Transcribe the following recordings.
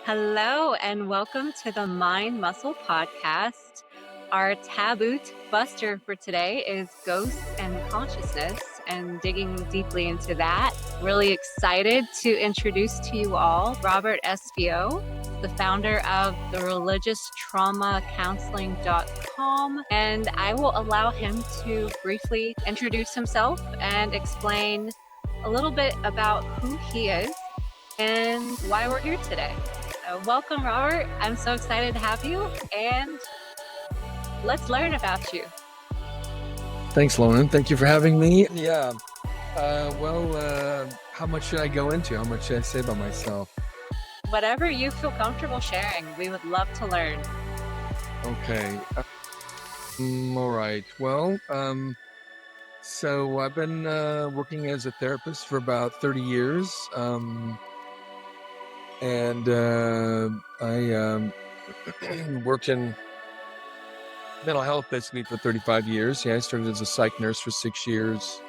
Hello, and welcome to the Mind Muscle Podcast. Our Taboo Buster for today is ghosts and consciousness, and digging deeply into that. Really excited to introduce to you all Robert Espio, the founder of the religiostraumacounseling.com, and I will allow him to briefly introduce himself and explain a little bit about who he is and why we're here today. So welcome, Robert. I'm so excited to have you, and let's learn about you. Thanks, Lonan. Thank you for having me. Yeah. How much should I go into? How much should I say about myself? Whatever you feel comfortable sharing, we would love to learn. Okay. All right. Well, so I've been working as a therapist for about 30 years. I worked in mental health basically for 35 years. Yeah, I started as a psych nurse for 6 years.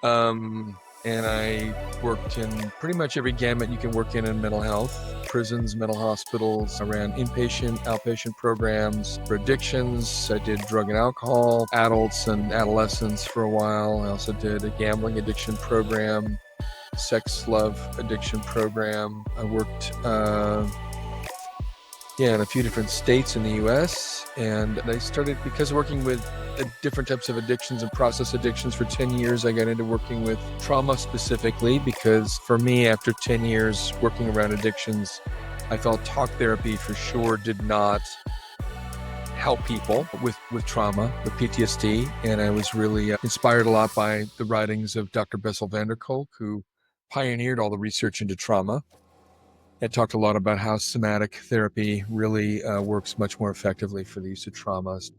And I worked in pretty much every gamut you can work in mental health: prisons, mental hospitals. I ran inpatient, outpatient programs for addictions. I did drug and alcohol, adults and adolescents for a while. I also did a gambling addiction program, sex, love addiction program. I worked in a few different states in the U.S. And I started, because working with different types of addictions and process addictions for 10 years, I got into working with trauma specifically, because for me, after 10 years working around addictions, I felt talk therapy for sure did not help people with trauma, with PTSD. And I was really inspired a lot by the writings of Dr. Bessel van der Kolk, who pioneered all the research into trauma. It talked a lot about how somatic therapy really works much more effectively for the use of traumas.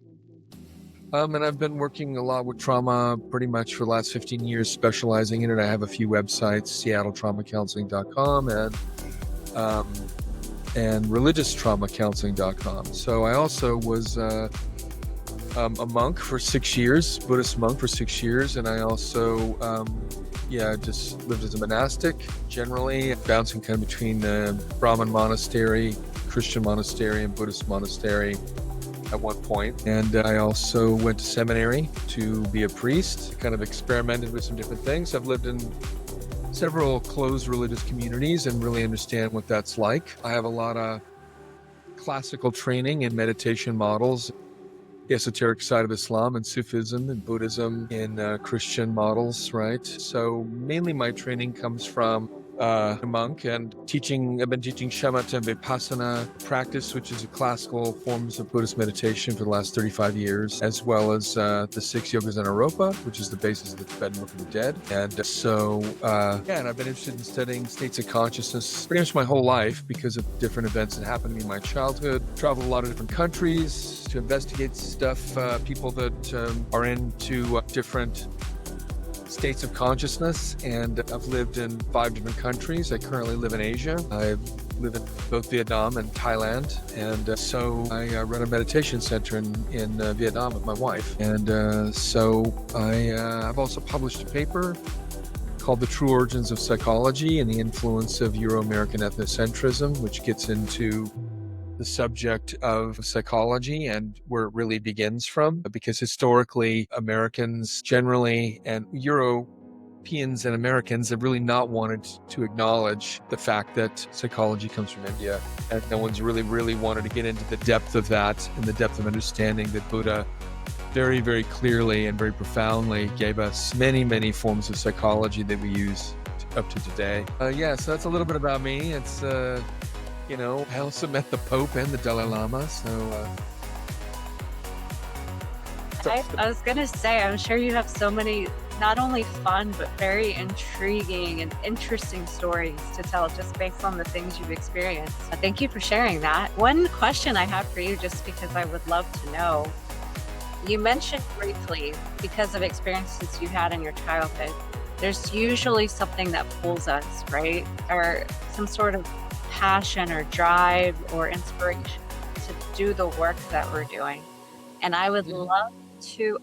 And I've been working a lot with trauma pretty much for the last 15 years, specializing in it. I have a few websites, seattletraumacounseling.com and religiostraumacounseling.com. So I also was a monk for 6 years, Buddhist monk for 6 years, and I also just lived as a monastic, generally bouncing kind of between the Brahmin monastery, Christian monastery, and Buddhist monastery at one point. And I also went to seminary to be a priest, kind of experimented with some different things. I've lived in several closed religious communities and really understand what that's like. I have a lot of classical training in meditation models, the esoteric side of Islam and Sufism and Buddhism in Christian models, right? So mainly my training comes from a monk and teaching. I've been teaching shamatha and vipassana practice, which is a classical forms of Buddhist meditation for the last 35 years, as well as the 6 yogas and aropa, which is the basis of the Tibetan Book of the Dead. And and I've been interested in studying states of consciousness pretty much my whole life because of different events that happened to me in my childhood. Traveled a lot of different countries to investigate stuff, people that are into different states of consciousness, and I've lived in 5 different countries. I currently live in Asia. I live in both Vietnam and Thailand, and so I run a meditation center in Vietnam with my wife. And I've also published a paper called The True Origins of Psychology and the Influence of Euro-American Ethnocentrism, which gets into the subject of psychology and where it really begins from, because historically Americans generally and Europeans and Americans have really not wanted to acknowledge the fact that psychology comes from India, and no one's really wanted to get into the depth of that and the depth of understanding that Buddha very, very clearly and very profoundly gave us many forms of psychology that we use up to today. So that's a little bit about me. It's I also met the Pope and the Dalai Lama, I was going to say, I'm sure you have so many, not only fun, but very intriguing and interesting stories to tell just based on the things you've experienced. Thank you for sharing that. One question I have for you, just because I would love to know, you mentioned briefly, because of experiences you had in your childhood, there's usually something that pulls us, right? Or some sort of passion or drive or inspiration to do the work that we're doing. And I would love to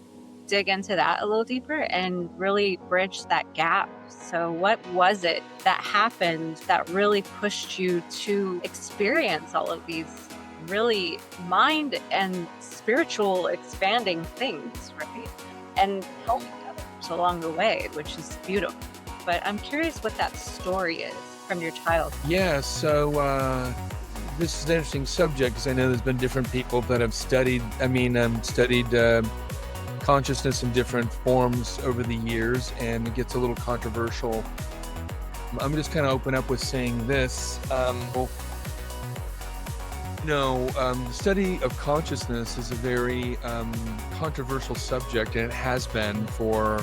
dig into that a little deeper and really bridge that gap. So, what was it that happened that really pushed you to experience all of these really mind and spiritual expanding things, right? And helping others along the way, which is beautiful. But I'm curious what that story is from your childhood. Yeah, so this is an interesting subject because I know there's been different people that have studied consciousness in different forms over the years, and it gets a little controversial. I'm just kind of open up with saying this. The study of consciousness is a very controversial subject, and it has been for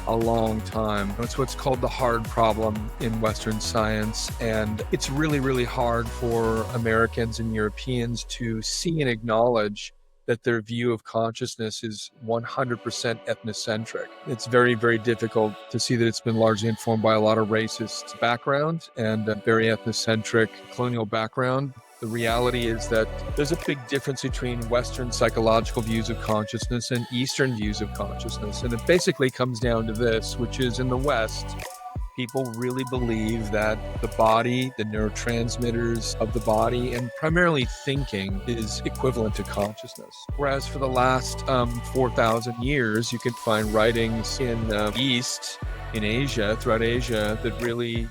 a long time. It's what's called the hard problem in Western science, and it's really, really hard for Americans and Europeans to see and acknowledge that their view of consciousness is 100% ethnocentric. It's very, very difficult to see that it's been largely informed by a lot of racist background and a very ethnocentric colonial background. The reality is that there's a big difference between Western psychological views of consciousness and Eastern views of consciousness. And it basically comes down to this, which is in the West, people really believe that the body, the neurotransmitters of the body, and primarily thinking is equivalent to consciousness. Whereas for the last 4,000 years, you can find writings in East, in Asia, throughout Asia, that really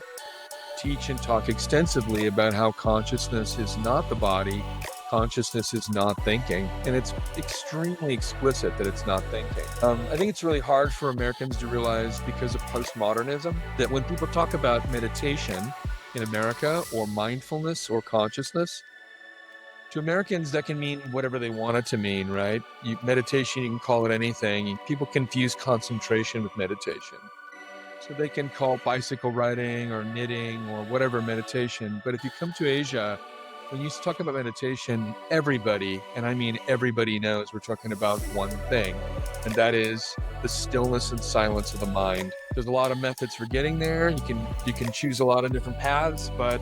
teach and talk extensively about how consciousness is not the body, consciousness is not thinking, and it's extremely explicit that it's not thinking. I think it's really hard for Americans to realize, because of postmodernism, that when people talk about meditation in America, or mindfulness or consciousness, to Americans that can mean whatever they want it to mean, right? Meditation, you can call it anything. People confuse concentration with meditation. So they can call bicycle riding or knitting or whatever meditation. But if you come to Asia, when you talk about meditation, everybody, and I mean everybody, knows we're talking about one thing, and that is the stillness and silence of the mind. There's a lot of methods for getting there. You can choose a lot of different paths, but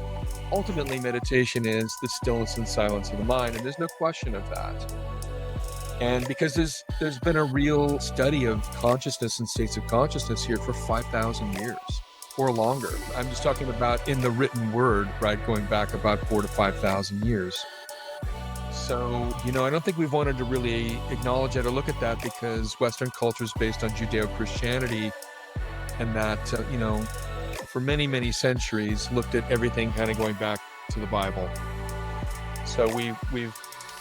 ultimately meditation is the stillness and silence of the mind, and there's no question of that. And because there's been a real study of consciousness and states of consciousness here for 5,000 years or longer. I'm just talking about in the written word, right, going back about 4,000 to 5,000 years. So, I don't think we've wanted to really acknowledge that or look at that, because Western culture is based on Judeo-Christianity, and that, for many, many centuries looked at everything kind of going back to the Bible. So we've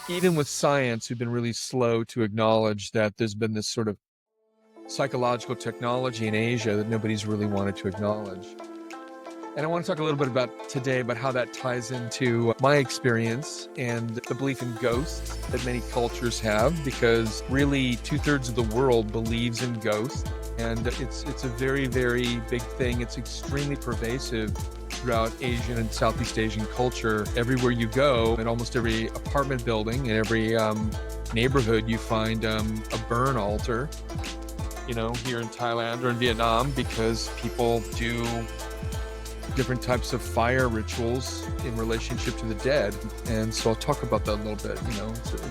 even with science, we've been really slow to acknowledge that there's been this sort of psychological technology in Asia that nobody's really wanted to acknowledge. And I want to talk a little bit about today about how that ties into my experience and the belief in ghosts that many cultures have, because really 2/3 of the world believes in ghosts. And it's a very, very big thing. It's extremely pervasive throughout Asian and Southeast Asian culture. Everywhere you go, in almost every apartment building, in every neighborhood, you find a burn altar, here in Thailand or in Vietnam, because people do different types of fire rituals in relationship to the dead. And so I'll talk about that a little bit.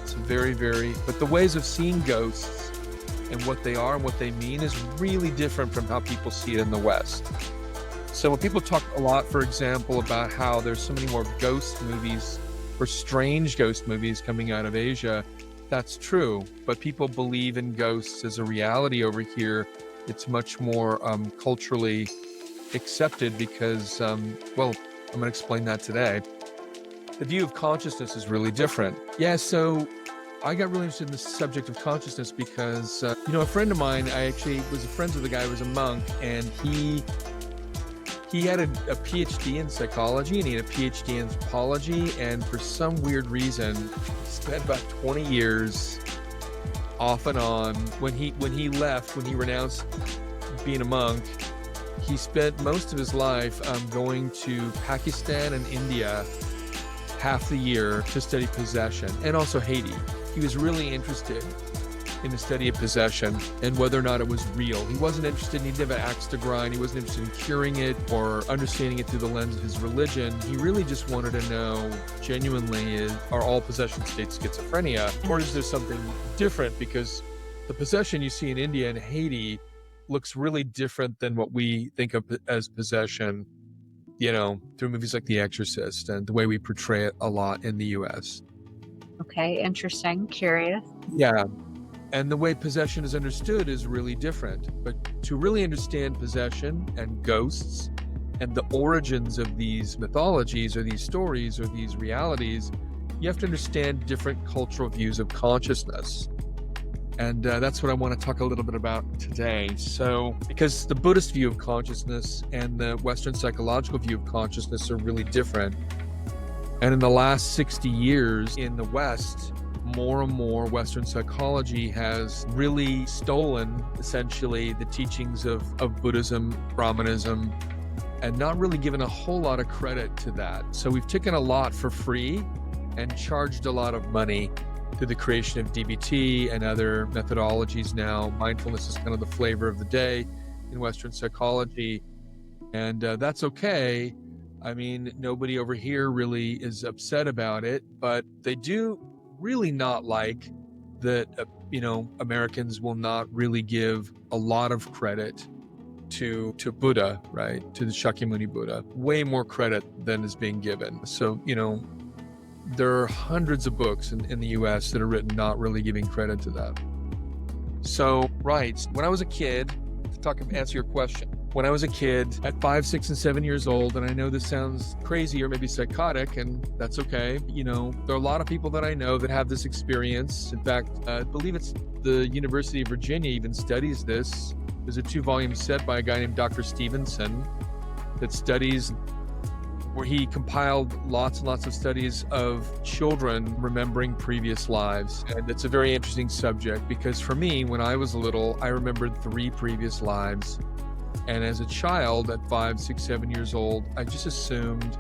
It's very, very, but the ways of seeing ghosts and what they are and what they mean is really different from how people see it in the West. So when people talk a lot, for example, about how there's so many more ghost movies or strange ghost movies coming out of Asia, that's true. But people believe in ghosts as a reality over here. It's much more culturally accepted because, I'm going to explain that today. The view of consciousness is really different. Yeah, so I got really interested in the subject of consciousness because, a friend of mine, I actually was friends with a guy who was a monk, and he had a PhD in psychology, and he had a PhD in anthropology, and for some weird reason, he spent about 20 years off and on. When he renounced being a monk, he spent most of his life going to Pakistan and India half the year to study possession, and also Haiti. He was really interested in the study of possession and whether or not it was real. He wasn't interested, he didn't have an axe to grind. He wasn't interested in curing it or understanding it through the lens of his religion. He really just wanted to know genuinely, are all possession states schizophrenia, or is there something different? Because the possession you see in India and Haiti looks really different than what we think of as possession, through movies like The Exorcist and the way we portray it a lot in the US. Okay, interesting. Curious. Yeah. And the way possession is understood is really different. But to really understand possession and ghosts and the origins of these mythologies or these stories or these realities, you have to understand different cultural views of consciousness. And that's what I want to talk a little bit about today. So, because the Buddhist view of consciousness and the Western psychological view of consciousness are really different. And in the last 60 years in the West, more and more Western psychology has really stolen, essentially, the teachings of Buddhism, Brahmanism, and not really given a whole lot of credit to that. So we've taken a lot for free and charged a lot of money through the creation of DBT and other methodologies now. Mindfulness is kind of the flavor of the day in Western psychology, and that's okay. I mean, nobody over here really is upset about it, but they do really not like that, Americans will not really give a lot of credit to Buddha, right? To the Shakyamuni Buddha. Way more credit than is being given. So, there are hundreds of books in the US that are written not really giving credit to that. So, right, when I was a kid, to answer your question, when I was a kid at 5, 6, and 7 years old, and I know this sounds crazy or maybe psychotic, and that's okay. There are a lot of people that I know that have this experience. In fact, I believe it's the University of Virginia even studies this. There's a 2-volume set by a guy named Dr. Stevenson that studies, where he compiled lots and lots of studies of children remembering previous lives. And it's a very interesting subject because for me, when I was little, I remembered 3 previous lives. And as a child at 5, 6, 7 years old, I just assumed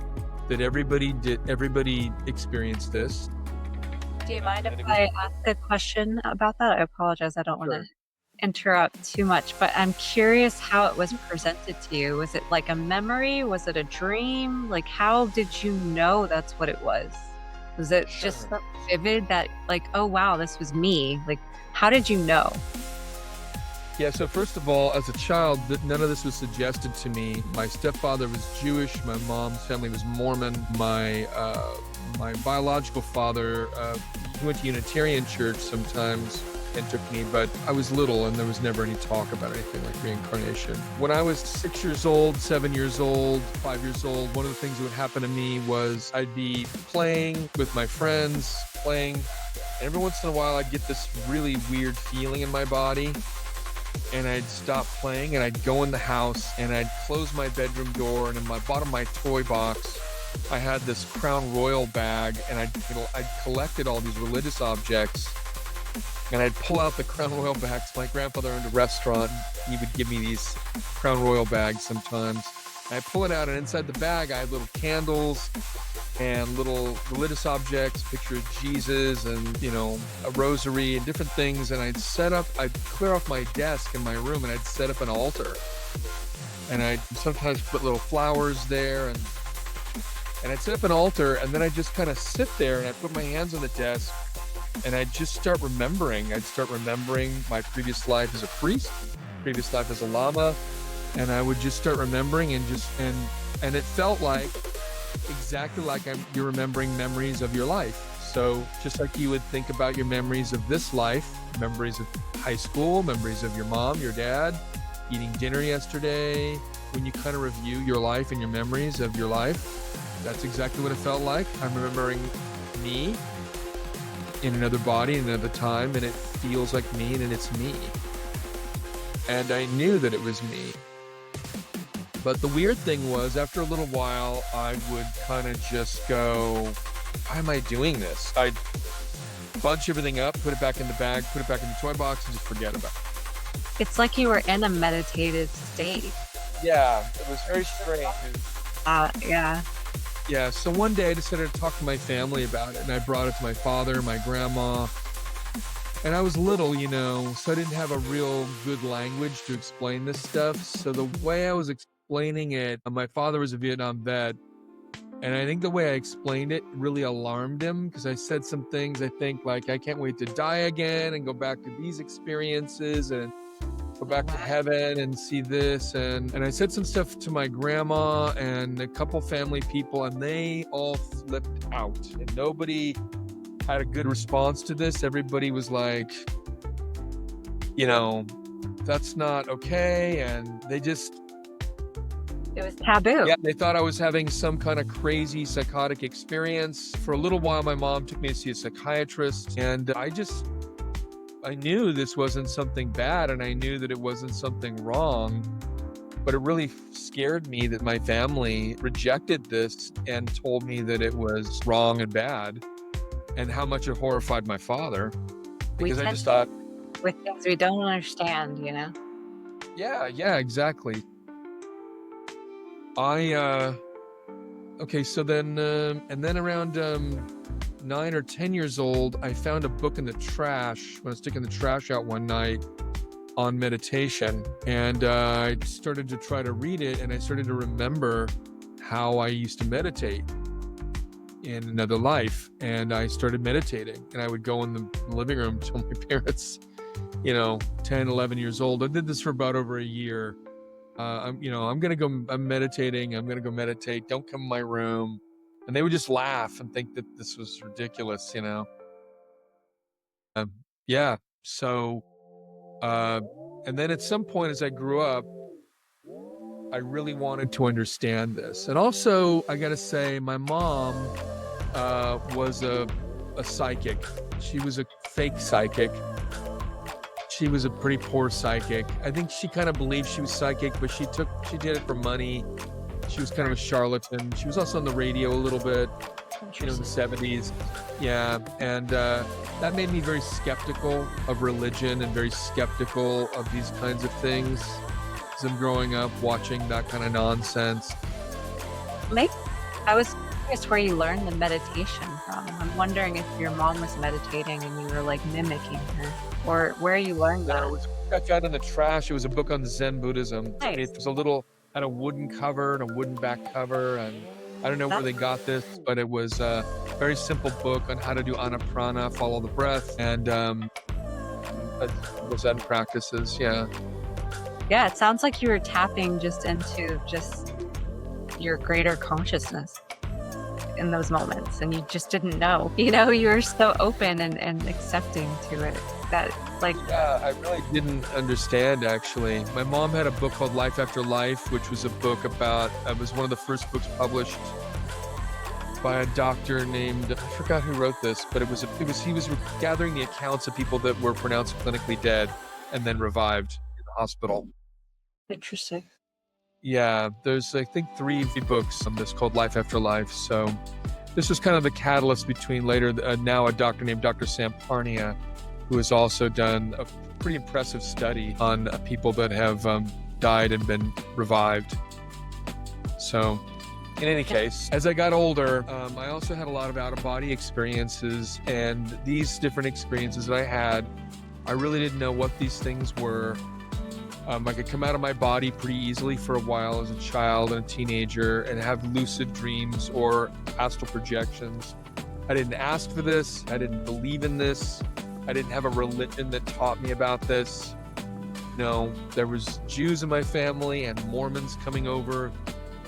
that everybody experienced this. Do you mind if I ask a question about that? I apologize. I don't want to interrupt too much, but I'm curious how it was presented to you. Was it like a memory? Was it a dream? Like, how did you know that's what it was? Was it just so vivid that, like, oh wow, this was me? Like, how did you know? Yeah, so first of all, as a child, none of this was suggested to me. My stepfather was Jewish. My mom's family was Mormon. My biological father, he went to Unitarian church sometimes and took me, but I was little and there was never any talk about anything like reincarnation. When I was 6 years old, 7 years old, 5 years old, one of the things that would happen to me was I'd be playing with my friends, and every once in a while I'd get this really weird feeling in my body. And I'd stop playing and I'd go in the house and I'd close my bedroom door, and in my bottom of my toy box, I had this Crown Royal bag, and I'd collected all these religious objects, and I'd pull out the Crown Royal bags. My grandfather owned a restaurant. He would give me these Crown Royal bags sometimes. And I'd pull it out, and inside the bag, I had little candles and little religious objects, a picture of Jesus and, a rosary and different things. And I'd clear off my desk in my room and I'd set up an altar. And I'd sometimes put little flowers there and I'd set up an altar, and then I'd just kind of sit there and I'd put my hands on the desk and I'd just start remembering. I'd start remembering my previous life as a priest, previous life as a lama. And I would just start remembering and it felt like exactly like you're remembering memories of your life. So just like you would think about your memories of this life, memories of high school, memories of your mom, your dad, eating dinner yesterday, when you kind of review your life and your memories of your life, that's exactly what it felt like. I'm remembering me in another body, in another time, and it feels like me and it's me. And I knew that it was me. But the weird thing was, after a little while, I would kind of just go, why am I doing this? I'd bunch everything up, put it back in the bag, put it back in the toy box, and just forget about it. It's like you were in a meditative state. Yeah, it was very strange. Yeah. Yeah, so one day I decided to talk to my family about it, and I brought it to my father, my grandma. And I was little, so I didn't have a real good language to explain this stuff. So the way I was explaining it, my father was a Vietnam vet, And I think the way I explained it really alarmed him, because I said some things, I think, like, I can't wait to die again and go back to these experiences and go back to heaven and see this. And I said some stuff to my grandma and a couple family people, and they all flipped out. And nobody had a good response to this. Everybody was like, you know, that's not okay. And they just... It was taboo. Yeah, they thought I was having some kind of crazy psychotic experience. For a little while, my mom took me to see a psychiatrist, and I knew this wasn't something bad, and I knew that it wasn't something wrong, but it really scared me that my family rejected this and told me that it was wrong and bad, and how much it horrified my father, because I just thought... With things we don't understand, you know? Yeah, exactly. Okay, so then, and then around 9 or 10 years old, I found a book in the trash when I was taking the trash out one night on meditation. And I started to try to read it, and I started to remember how I used to meditate in another life. And I started meditating, and I would go in the living room, tell my parents, 10, 11 years old. I did this for about over a year. I'm meditating. I'm going to go meditate. Don't come in my room. And they would just laugh and think that this was ridiculous, Yeah. So, and then at some point as I grew up, I really wanted to understand this. And also, I got to say, my mom was a psychic. She was a fake psychic. She was a pretty poor psychic. I think she kind of believed she was psychic, but she did it for money. She was kind of a charlatan. She was also on the radio a little bit, in the 70s. Yeah, and that made me very skeptical of religion and very skeptical of these kinds of things. As I'm growing up watching that kind of nonsense. I was curious where you learned the meditation from. I'm wondering if your mom was meditating and you were like mimicking her, or where you learned that. It was I found in the trash. It was a book on Zen Buddhism. Nice. It was had a wooden cover and a wooden back cover, and I don't know where they got this, but it was a very simple book on how to do anaprana, follow the breath, and the Zen practices. Yeah. Yeah, it sounds like you were tapping just into your greater consciousness in those moments, and you just didn't know. You were so open and accepting to it that, like... Yeah, I really didn't understand, actually. My mom had a book called Life After Life, which was a book about... It was one of the first books published by a doctor named... I forgot who wrote this, but he was gathering the accounts of people that were pronounced clinically dead and then revived in the hospital. Interesting. Yeah, there's, I think, 3 books on this called Life After Life. So this was kind of the catalyst between later, now a doctor named Dr. Sam Parnia, who has also done a pretty impressive study on people that have died and been revived. So in any case, as I got older, I also had a lot of out-of-body experiences, and these different experiences that I had, I really didn't know what these things were. I could come out of my body pretty easily for a while as a child and a teenager and have lucid dreams or astral projections. I didn't ask for this. I didn't believe in this. I didn't have a religion that taught me about this. No, there was Jews in my family and Mormons coming over.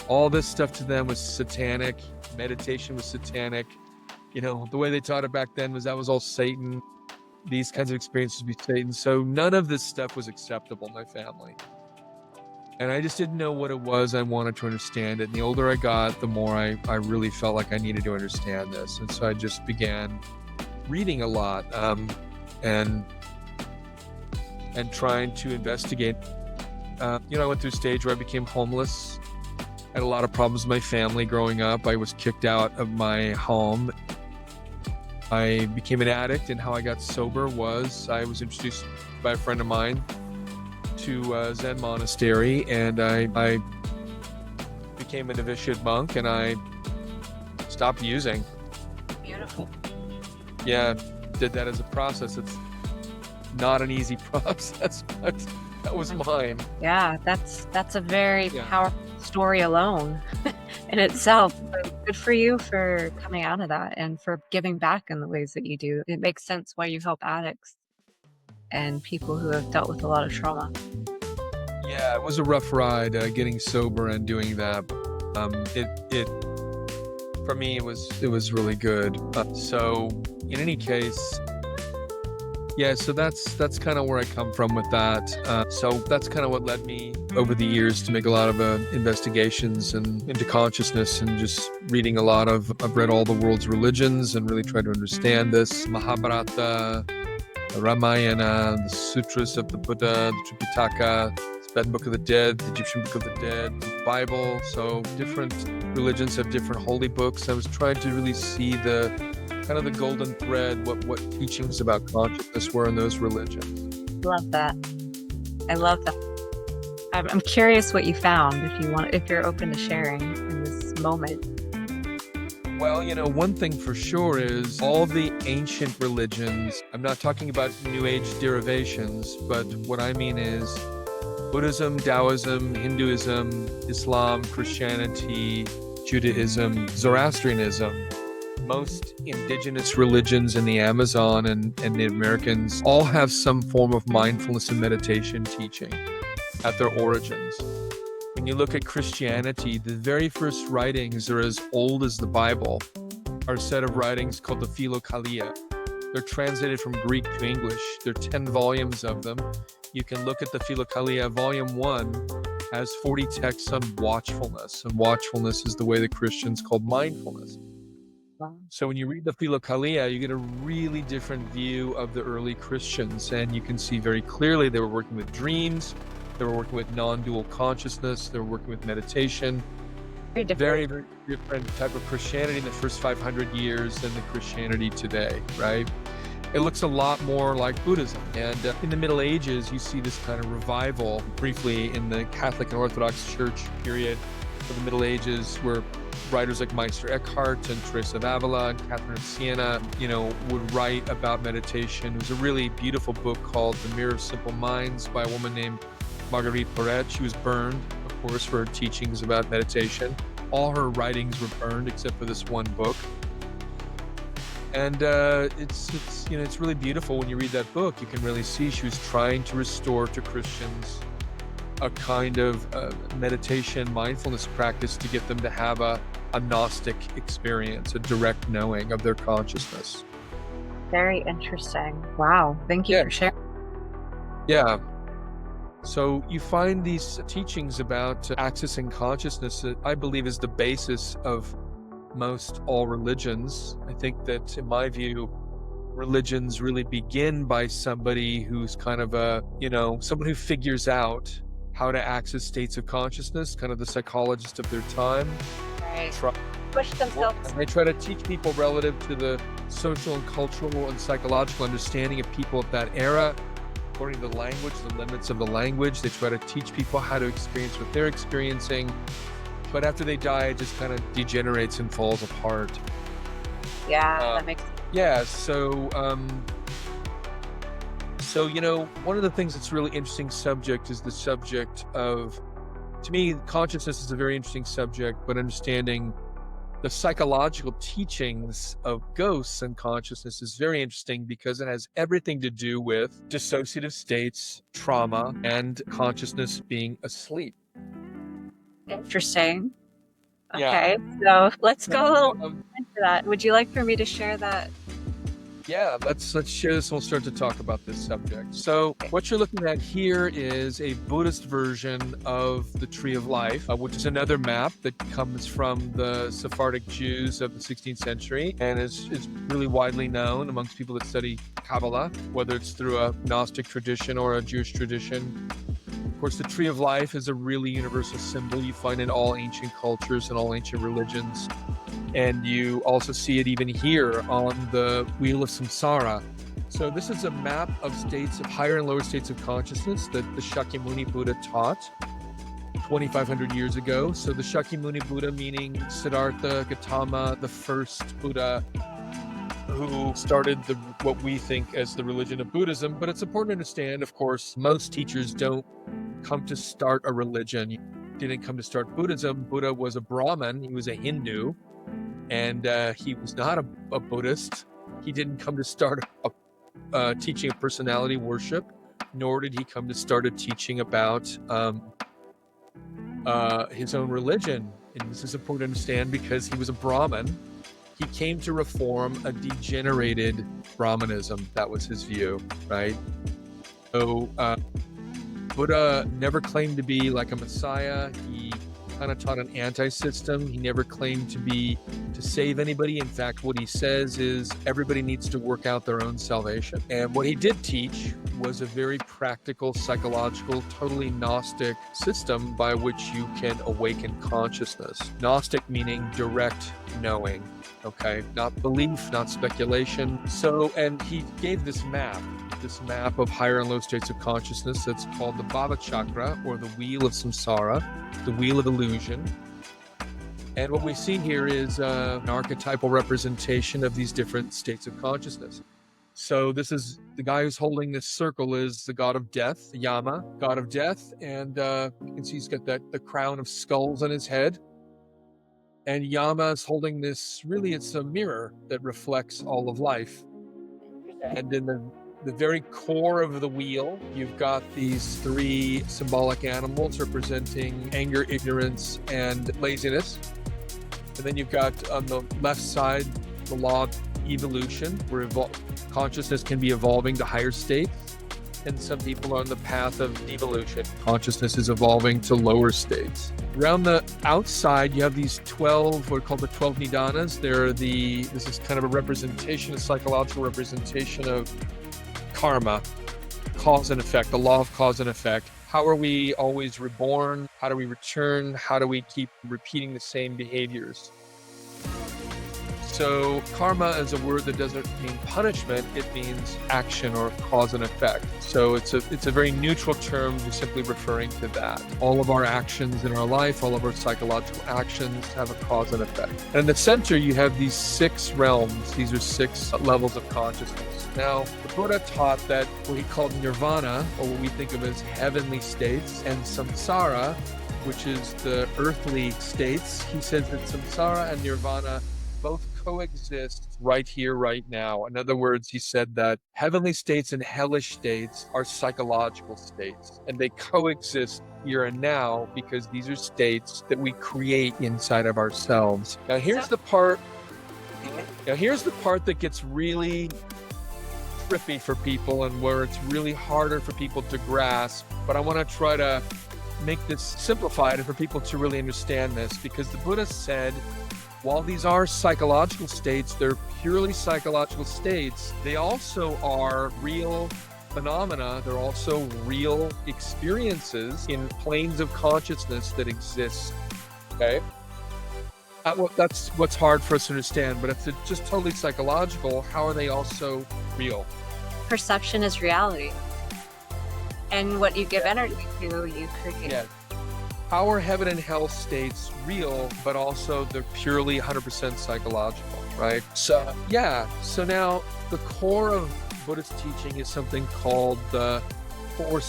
All this stuff to them was satanic. Meditation was satanic. The way they taught it back then was that was all Satan. These kinds of experiences would be Satan. So none of this stuff was acceptable in my family. And I just didn't know what it was. I wanted to understand it. And the older I got, the more I really felt like I needed to understand this. And so I just began reading a lot and trying to investigate. I went through a stage where I became homeless. I had a lot of problems with my family growing up. I was kicked out of my home. I became an addict, and how I got sober was I was introduced by a friend of mine to a Zen monastery, and I became a novitiate monk, and I stopped using. Beautiful. Yeah, did that as a process. It's not an easy process, but that was mine. Yeah, that's a very powerful story alone. in itself. So good for you for coming out of that and for giving back in the ways that you do. It makes sense why you help addicts and people who have dealt with a lot of trauma. Yeah, it was a rough ride getting sober and doing that. It for me it was really good. So in any case, yeah, so that's kind of where I come from with that. So that's kind of what led me over the years to make a lot of investigations and into consciousness, and just reading a lot of. I've read all the world's religions and really tried to understand this. Mahabharata, the Ramayana, the Sutras of the Buddha, the Tripitaka, the Tibetan Book of the Dead, the Egyptian Book of the Dead, the Bible. So different religions have different holy books. I was trying to really see the kind of the golden thread, what teachings about consciousness were in those religions. Love that. I love that. I'm curious what you found, if you're open to sharing in this moment. Well, one thing for sure is all the ancient religions, I'm not talking about New Age derivations, but what I mean is Buddhism, Taoism, Hinduism, Islam, Christianity, Judaism, Zoroastrianism. Most indigenous religions in the Amazon and Native Americans all have some form of mindfulness and meditation teaching at their origins. When you look at Christianity, the very first writings are as old as the Bible, are a set of writings called the Philokalia. They're translated from Greek to English. There are 10 volumes of them. You can look at the Philokalia. Volume 1 has 40 texts on watchfulness, and watchfulness is the way the Christians called mindfulness. So when you read the Philokalia, you get a really different view of the early Christians, and you can see very clearly they were working with dreams, they were working with non-dual consciousness, they were working with meditation. Very, very different type of Christianity in the first 500 years than the Christianity today, right? It looks a lot more like Buddhism. And in the Middle Ages, you see this kind of revival briefly in the Catholic and Orthodox Church period of the Middle Ages, where writers like Meister Eckhart and Teresa of Avila and Catherine of Siena, would write about meditation. It was a really beautiful book called The Mirror of Simple Minds by a woman named Marguerite Porete. She was burned, of course, for her teachings about meditation. All her writings were burned except for this one book. And it's really beautiful when you read that book. You can really see she was trying to restore to Christians a kind of meditation, mindfulness practice to get them to have a Gnostic experience, a direct knowing of their consciousness. Very interesting. Wow. Thank you for sharing. Yeah. So you find these teachings about accessing consciousness that I believe is the basis of most all religions. I think that, in my view, religions really begin by somebody who's kind of someone who figures out how to access states of consciousness, kind of the psychologist of their time. Right. Push themselves. And they try to teach people relative to the social and cultural and psychological understanding of people of that era. According to the language, the limits of the language, they try to teach people how to experience what they're experiencing. But after they die, it just kind of degenerates and falls apart. Yeah, that makes sense. Yeah, so one of the things that's a really interesting subject is the subject of, to me, consciousness is a very interesting subject, but understanding the psychological teachings of ghosts and consciousness is very interesting because it has everything to do with dissociative states, trauma, and consciousness being asleep. Interesting. Yeah. Okay, so let's go a little into that. Would you like for me to share that? Yeah, let's share this and we'll start to talk about this subject. So what you're looking at here is a Buddhist version of the Tree of Life, which is another map that comes from the Sephardic Jews of the 16th century and is really widely known amongst people that study Kabbalah, whether it's through a Gnostic tradition or a Jewish tradition. Of course, the Tree of Life is a really universal symbol you find in all ancient cultures and all ancient religions. And you also see it even here on the Wheel of Samsara. So this is a map of states, of higher and lower states of consciousness that the Shakyamuni Buddha taught 2,500 years ago. So the Shakyamuni Buddha, meaning Siddhartha Gautama, the first Buddha who started what we think as the religion of Buddhism. But it's important to understand, of course, most teachers don't come to start a religion. didn't come to start Buddhism. Buddha was a Brahmin. He was a Hindu, and he was not a Buddhist. He didn't come to start teaching of personality worship, nor did he come to start a teaching about his own religion. And this is important to understand because he was a Brahmin. He came to reform a degenerated Brahmanism. That was his view, right? So Buddha never claimed to be like a messiah. He kind of taught an anti-system. He never claimed to save anybody. In fact, what he says is everybody needs to work out their own salvation. And what he did teach was a very practical, psychological, totally Gnostic system by which you can awaken consciousness. Gnostic meaning direct knowing, okay? Not belief, not speculation. So, and he gave this map of higher and low states of consciousness that's called the Bhava Chakra, or the Wheel of Samsara, the Wheel of Illusion. And what we see here is an archetypal representation of these different states of consciousness. So this is the guy who's holding this circle is the god of death, Yama, god of death. And you can see he's got the crown of skulls on his head. And Yama is holding this, really it's a mirror that reflects all of life. And in the very core of the wheel, you've got these three symbolic animals representing anger, ignorance, and laziness. And then you've got on the left side, the law of evolution, where consciousness can be evolving to higher states. And some people are on the path of devolution. Consciousness is evolving to lower states. Around the outside, you have these 12, what are called the 12 nidanas. This is kind of a representation, a psychological representation of karma, cause and effect, the law of cause and effect. How are we always reborn? How do we return? How do we keep repeating the same behaviors? So karma is a word that doesn't mean punishment, it means action or cause and effect. So it's a very neutral term, just simply referring to that. All of our actions in our life, all of our psychological actions have a cause and effect. And in the center, you have these 6 realms. These are 6 levels of consciousness. Now, the Buddha taught that what he called nirvana, or what we think of as heavenly states, and samsara, which is the earthly states. He says that samsara and nirvana both coexist right here, right now. In other words, he said that heavenly states and hellish states are psychological states, and they coexist here and now because these are states that we create inside of ourselves. Now, here's the part that gets really trippy for people and where it's really harder for people to grasp, but I want to try to make this simplified and for people to really understand this, because the Buddha said, while these are psychological states, they're purely psychological states, they also are real phenomena. They're also real experiences in planes of consciousness that exist, okay? That's what's hard for us to understand, but if they're just totally psychological, how are they also real? Perception is reality. And what you give energy to, you create. Yeah. How are heaven and hell states real, but also they're purely 100% psychological, right? So now the core of Buddhist teaching is something called the Four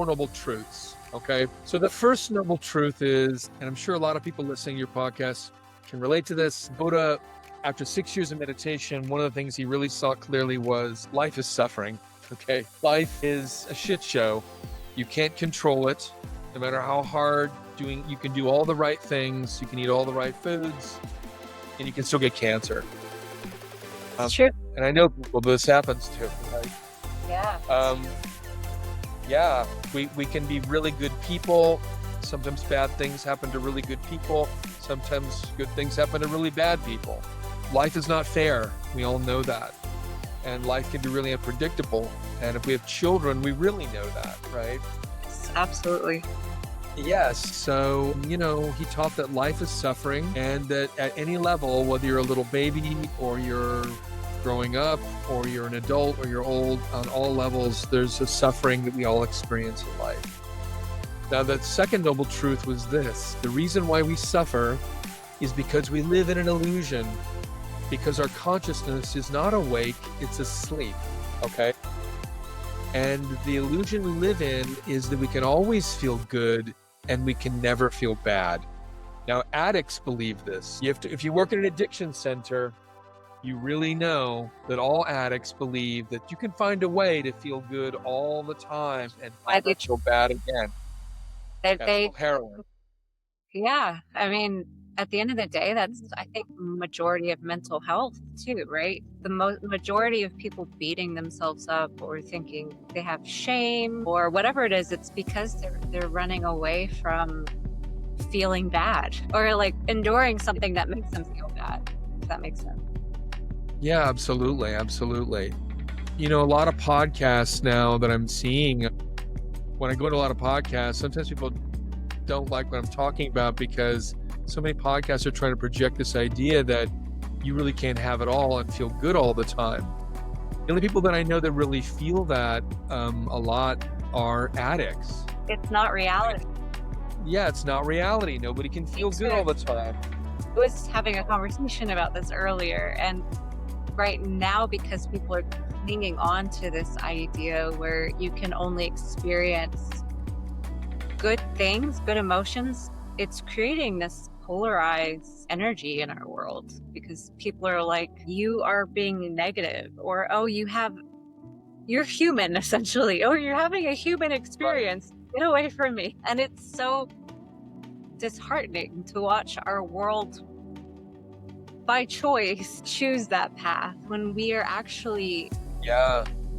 Noble Truths, okay? So the first noble truth is, and I'm sure a lot of people listening to your podcast can relate to this, Buddha, after 6 years of meditation, one of the things he really saw clearly was life is suffering, okay? Life is a shit show. You can't control it, no matter how hard you can do all the right things, you can eat all the right foods, and you can still get cancer. It's true. And I know people this happens to, right? Yeah. We can be really good people. Sometimes bad things happen to really good people. Sometimes good things happen to really bad people. Life is not fair. We all know that. And life can be really unpredictable. And if we have children, we really know that, right? Absolutely. Yes. So, he taught that life is suffering, and that at any level, whether you're a little baby or you're growing up or you're an adult or you're old, on all levels, there's a suffering that we all experience in life. Now, the second noble truth was this: the reason why we suffer is because we live in an illusion, because our consciousness is not awake, it's asleep, okay? And the illusion we live in is that we can always feel good and we can never feel bad. Now, addicts believe this. If you work in an addiction center, you really know that all addicts believe that you can find a way to feel good all the time and never feel bad again. That's called heroin. Yeah. I mean, at the end of the day, that's, I think, majority of mental health too, right? The majority of people beating themselves up or thinking they have shame or whatever it is, it's because they're running away from feeling bad or like enduring something that makes them feel bad, if that makes sense. Yeah, absolutely. Absolutely. You know, a lot of podcasts now that I'm seeing, when I go to a lot of podcasts, sometimes people don't like what I'm talking about because so many podcasts are trying to project this idea that you really can't have it all and feel good all the time. The only people that I know that really feel that a lot are addicts. It's not reality. Yeah, it's not reality. Nobody can feel good all the time. I was having a conversation about this earlier, and right now, because people are clinging on to this idea where you can only experience good things, good emotions, it's creating this polarized energy in our world because people are like, you are being negative, or oh, you're human essentially, or you're having a human experience. Get away from me. And it's so disheartening to watch our world by choice choose that path when we are actually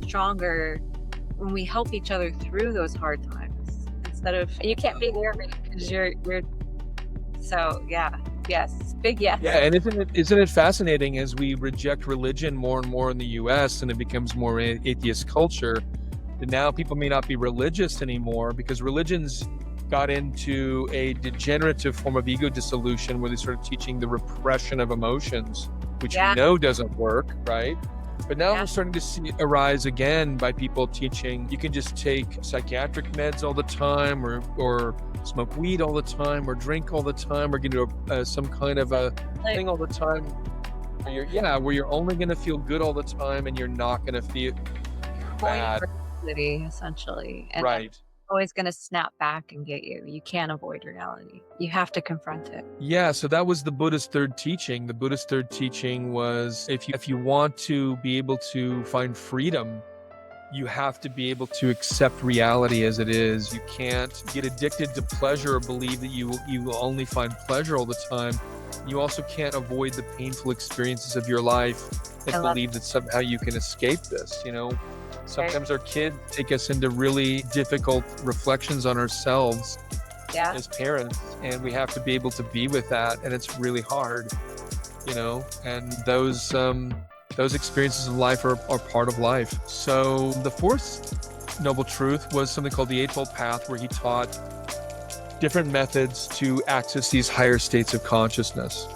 stronger when we help each other through those hard times instead of you can't be near me because you're so yes, big yes. Yeah, and isn't it fascinating as we reject religion more and more in the US and it becomes more atheist culture, that now people may not be religious anymore because religions got into a degenerative form of ego dissolution where they started teaching the repression of emotions, which we know doesn't work, right? But now we're starting to see arise again by people teaching you can just take psychiatric meds all the time or smoke weed all the time or drink all the time or get into some kind of a thing all the time where you're only going to feel good all the time and you're not going to feel bad. Essentially. And right. Always going to snap back and get you. You can't avoid reality. You have to confront it. Yeah, so that was the Buddha's third teaching. The Buddha's third teaching was if you want to be able to find freedom, you have to be able to accept reality as it is. You can't get addicted to pleasure or believe that you will only find pleasure all the time. You also can't avoid the painful experiences of your life and believe that somehow you can escape this, you know? Sometimes our kids take us into really difficult reflections on ourselves as parents, and we have to be able to be with that, and it's really hard, you know, and those experiences of life are part of life. So the fourth noble truth was something called the Eightfold Path, where he taught different methods to access these higher states of consciousness.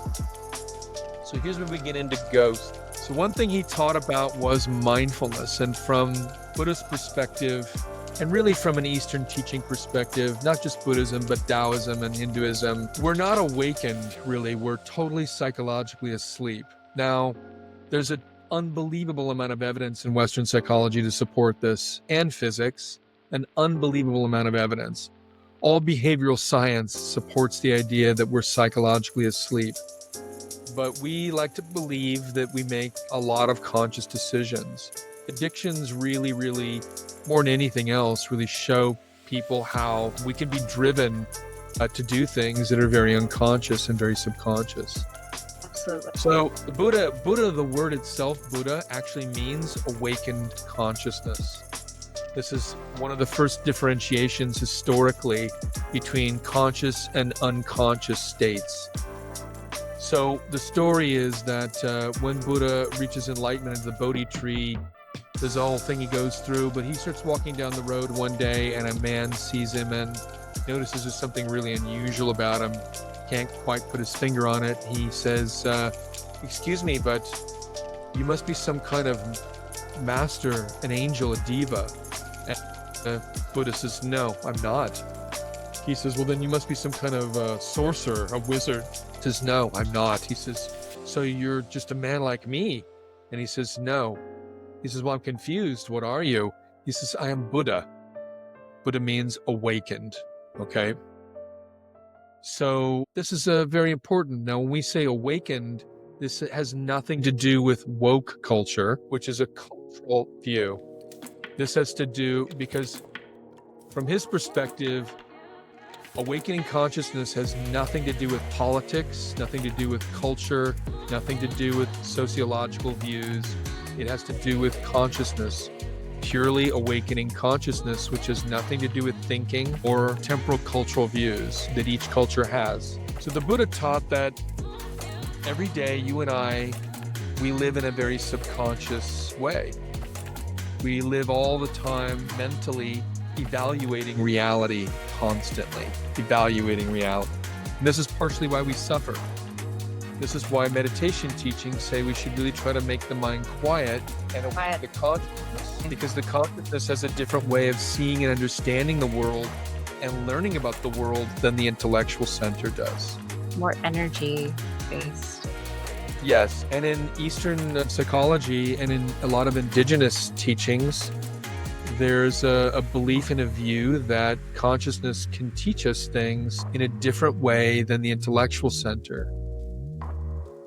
So here's where we get into ghosts. So one thing he taught about was mindfulness, and from Buddha's perspective, and really from an Eastern teaching perspective, not just Buddhism, but Taoism and Hinduism, we're not awakened, really. We're totally psychologically asleep. Now, there's an unbelievable amount of evidence in Western psychology to support this, and physics, an unbelievable amount of evidence. All behavioral science supports the idea that we're psychologically asleep. But we like to believe that we make a lot of conscious decisions. Addictions really, more than anything else, really show people how we can be driven to do things that are very unconscious and very subconscious. Absolutely. So Buddha, the word itself, Buddha, actually means awakened consciousness. This is one of the first differentiations historically between conscious and unconscious states. So the story is that when Buddha reaches enlightenment into the Bodhi tree, there's a whole thing he goes through, but he starts walking down the road one day and a man sees him and notices there's something really unusual about him. Can't quite put his finger on it. He says, excuse me, but you must be some kind of master, an angel, a diva. And Buddha says, no, I'm not. He says, well, then you must be some kind of sorcerer, a wizard. He says, no, I'm not. He says, so you're just a man like me? And he says, no. He says, well, I'm confused. What are you? He says, I am Buddha. Buddha means awakened. Okay. So this is very important. Now, when we say awakened, this has nothing to do with woke culture, which is a cultural view. This has to do because from his perspective, awakening consciousness has nothing to do with politics, nothing to do with culture, nothing to do with sociological views. It has to do with consciousness, purely awakening consciousness, which has nothing to do with thinking or temporal cultural views that each culture has. So the Buddha taught that every day you and I, we live in a very subconscious way. We live all the time mentally evaluating reality constantly, evaluating reality. And this is partially why we suffer. This is why meditation teachings say we should really try to make the mind quiet and awake the consciousness, because the consciousness has a different way of seeing and understanding the world and learning about the world than the intellectual center does. More energy based. Yes, and in Eastern psychology and in a lot of indigenous teachings, there's a belief and a view that consciousness can teach us things in a different way than the intellectual center.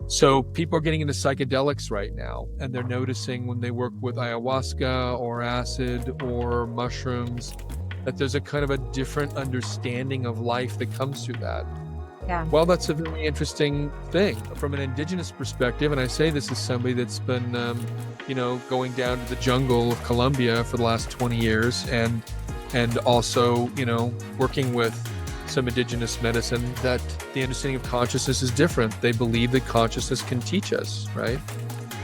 So people are getting into psychedelics right now, and they're noticing when they work with ayahuasca or acid or mushrooms that there's a kind of a different understanding of life that comes through that. Yeah. Well, that's a very interesting thing from an indigenous perspective. And I say this as somebody that's been, going down to the jungle of Colombia for the last 20 years and also, working with some indigenous medicine, that the understanding of consciousness is different. They believe that consciousness can teach us, right?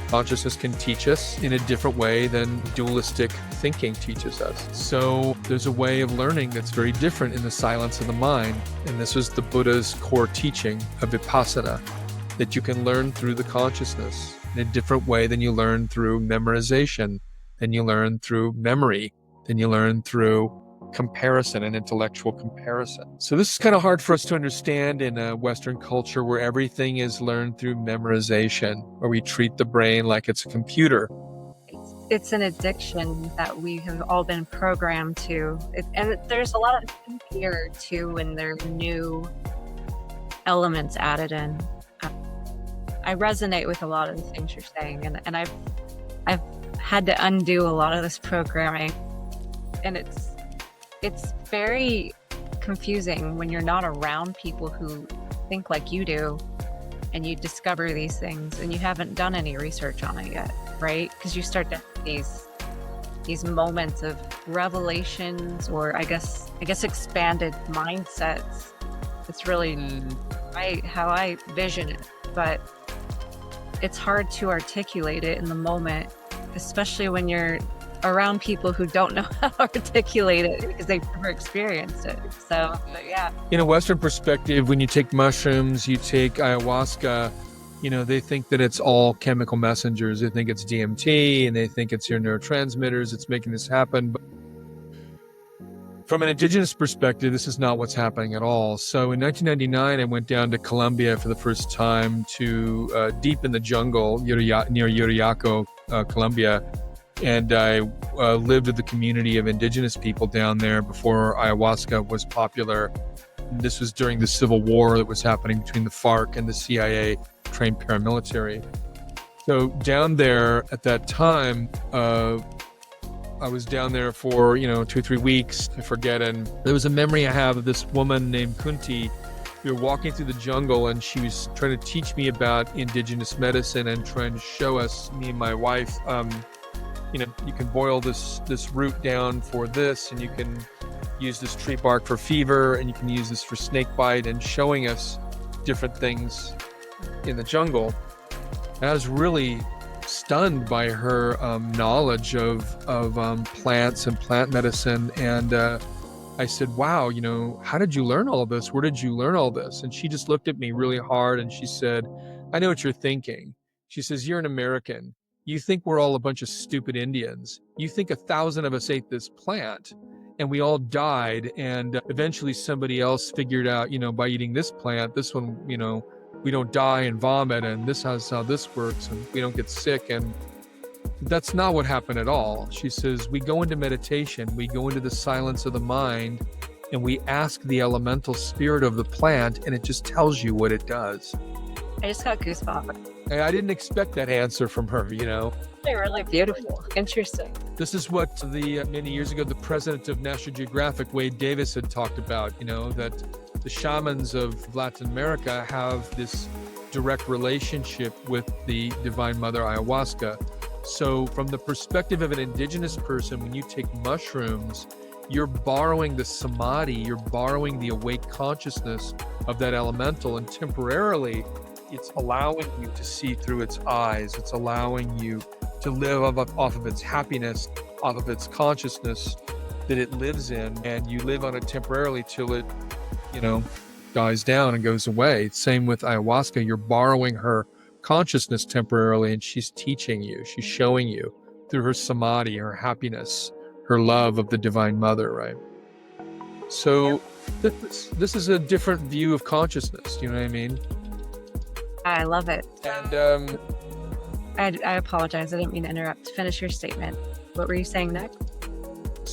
Consciousness can teach us in a different way than dualistic thinking teaches us. So there's a way of learning that's very different in the silence of the mind. And this was the Buddha's core teaching of Vipassana, that you can learn through the consciousness in a different way than you learn through memorization, than you learn through memory, than you learn through comparison and intellectual comparison. So this is kind of hard for us to understand in a Western culture where everything is learned through memorization, where we treat the brain like it's a computer. It's an addiction that we have all been programmed to. And there's a lot of fear too when there are new elements added in. I resonate with a lot of the things you're saying, and I've had to undo a lot of this programming, and it's very confusing when you're not around people who think like you do, and you discover these things and you haven't done any research on it yet, right? Because you start to have these moments of revelations, or I guess expanded mindsets. It's really how I vision it, but it's hard to articulate it in the moment, especially when you're around people who don't know how to articulate it because they've never experienced it. So, but yeah. In a Western perspective, when you take mushrooms, you take ayahuasca, they think that it's all chemical messengers. They think it's DMT, and they think it's your neurotransmitters. It's making this happen. But from an indigenous perspective, this is not what's happening at all. So in 1999, I went down to Colombia for the first time to deep in the jungle near Yuriaco, Colombia. And I lived with the community of indigenous people down there before ayahuasca was popular. And this was during the civil war that was happening between the FARC and the CIA trained paramilitary. So down there at that time, I was down there for, 2 or 3 weeks, I forget. And there was a memory I have of this woman named Kunti. We were walking through the jungle, and she was trying to teach me about indigenous medicine and trying to show us, me and my wife, you can boil this root down for this, and you can use this tree bark for fever, and you can use this for snake bite, and showing us different things in the jungle. And I was really stunned by her knowledge of plants and plant medicine. And I said, wow, how did you learn all this? Where did you learn all this? And she just looked at me really hard, and she said, I know what you're thinking. She says, you're an American. You think we're all a bunch of stupid Indians. You think 1,000 of us ate this plant and we all died. And eventually somebody else figured out, by eating this plant, this one, we don't die and vomit. And this is how this works. And we don't get sick. And, That's not what happened at all. She says, we go into meditation, we go into the silence of the mind, and we ask the elemental spirit of the plant, and it just tells you what it does. I just got goosebumps. And I didn't expect that answer from her, They're really beautiful. Interesting. This is what many years ago, the president of National Geographic, Wade Davis, had talked about, that the shamans of Latin America have this direct relationship with the Divine Mother Ayahuasca. So from the perspective of an indigenous person, when you take mushrooms, you're borrowing the samadhi, you're borrowing the awake consciousness of that elemental, and temporarily it's allowing you to see through its eyes. It's allowing you to live off of its happiness, off of its consciousness that it lives in, and you live on it temporarily till it, dies down and goes away. Same with ayahuasca. You're borrowing her consciousness temporarily, and she's teaching you, she's showing you through her samadhi, her happiness, her love of the Divine Mother, right? So this is a different view of consciousness, you know what I mean? I love it. And I apologize. I didn't mean to interrupt. Finish your statement. What were you saying next?